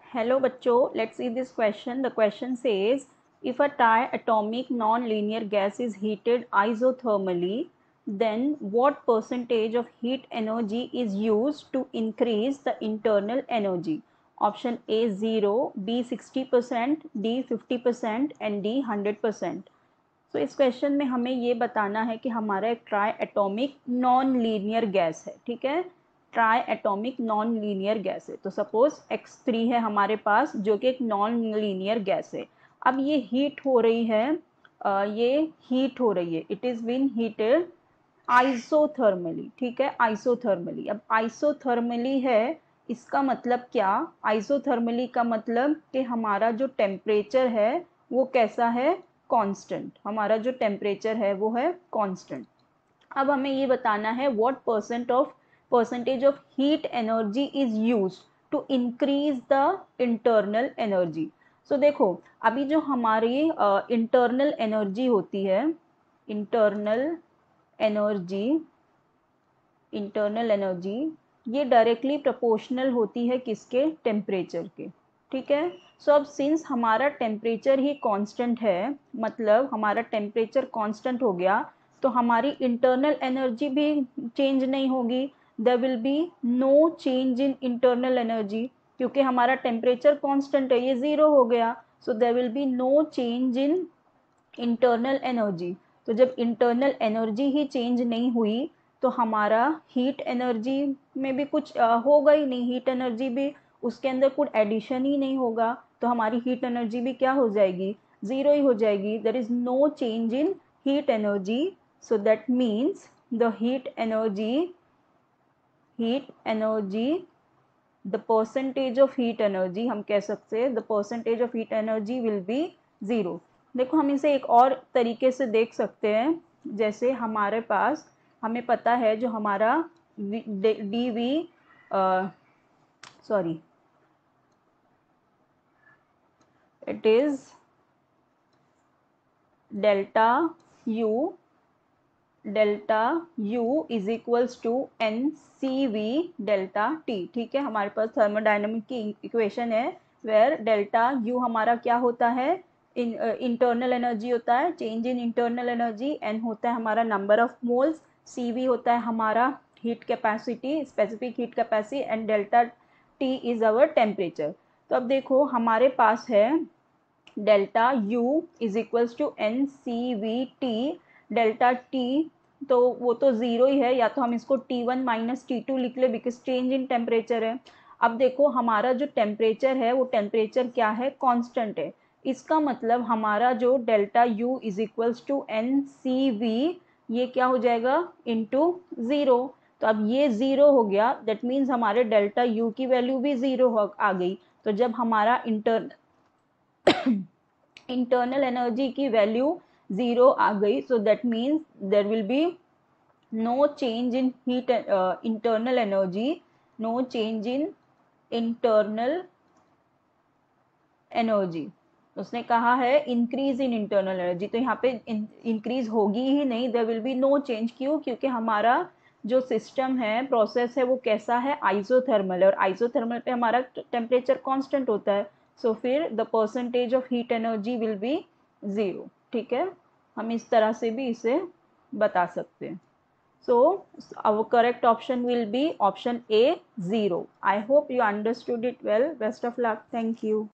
Hello bachcho, let's see this question. The question says, if a diatomic non-linear gas is heated isothermally, then what percentage of heat energy is used to increase the internal energy? Option A 0, B 60%, D 50% and D 100%. So इस question में हमें ये बताना है कि हमारा एक try atomic non linear gas है, ठीक है। Try atomic non linear gas है, तो सपोज X3 है हमारे पास जो कि एक नॉन लीनियर गैस है। अब ये हीट हो रही है, ये हीट हो रही है, it is been heated isothermally, ठीक है, आइसोथर्मली। अब आइसोथर्मली है, इसका मतलब क्या? आइसोथर्मली का मतलब कि हमारा जो टेम्परेचर है वो कैसा है? कांस्टेंट। हमारा जो टेम्परेचर है वो है कांस्टेंट। अब हमें ये बताना है what percentage of heat energy is used to increase the internal energy. So देखो, अभी जो हमारी इंटरनल एनर्जी होती है, इंटरनल एनर्जी इंटरनल एनर्जी ये डायरेक्टली प्रोपोर्शनल होती है किसके? टेम्परेचर के, ठीक है। सो अब सिंस हमारा टेम्परेचर ही कांस्टेंट है, मतलब हमारा टेम्परेचर कांस्टेंट हो गया, तो हमारी इंटरनल एनर्जी भी चेंज नहीं होगी। There will be no change in internal energy, क्योंकि हमारा टेम्परेचर कांस्टेंट है, ये ज़ीरो हो गया। So there will be no change in internal energy. तो जब इंटरनल एनर्जी ही चेंज नहीं हुई तो हमारा हीट एनर्जी में भी कुछ होगा ही नहीं, हीट एनर्जी भी उसके अंदर कुछ एडिशन ही नहीं होगा, तो हमारी हीट एनर्जी भी क्या हो जाएगी? ज़ीरो ही हो जाएगी। There is no change in heat energy, so that means the heat energy the percentage of heat energy, हम कह सकते हैं the percentage of heat energy will be zero. देखो, हम इसे एक और तरीके से देख सकते हैं। जैसे हमारे पास, हमें पता है जो हमारा D V sorry it is delta U is equals to N C V delta T, ठीक है। हमारे पास थर्मोडाइनमिक की इक्वेशन है वेयर डेल्टा यू हमारा क्या होता है? इंटरनल एनर्जी होता है, change in internal energy. N होता है हमारा number of moles, C V होता है हमारा heat capacity, specific heat capacity, and delta T is our temperature. तो अब देखो हमारे पास है delta U is equals to N C V T. Delta T तो वो तो ज़ीरो ही है, या तो हम इसको T1 माइनस T2 लिख ले, बिकॉज चेंज इन टेम्परेचर है। अब देखो हमारा जो टेम्परेचर है वो टेम्परेचर क्या है? कांस्टेंट है। इसका मतलब हमारा जो delta U is equals to N C V, ये क्या हो जाएगा? Into zero. तो अब ये ज़ीरो हो गया, दैट मीन्स हमारे डेल्टा यू की वैल्यू भी ज़ीरो आ गई। तो जब हमारा इंटरनल एनर्जी की वैल्यू ज़ीरो आ गई, so that means there will be no change in heat internal energy, no change in internal energy. उसने कहा है इंक्रीज इन इंटरनल एनर्जी, तो यहाँ पे इंक्रीज होगी ही नहीं, there will be no change. क्यों? क्योंकि हमारा जो सिस्टम है, प्रोसेस है, वो कैसा है? आइसोथर्मल है, और आइसोथर्मल पे हमारा टेम्परेचर कांस्टेंट होता है। सो फिर the percentage of heat energy will be zero, ठीक है। हम इस तरह से भी इसे बता सकते हैं। So our correct option will be option A 0. I hope you understood it well. Best of luck. Thank you.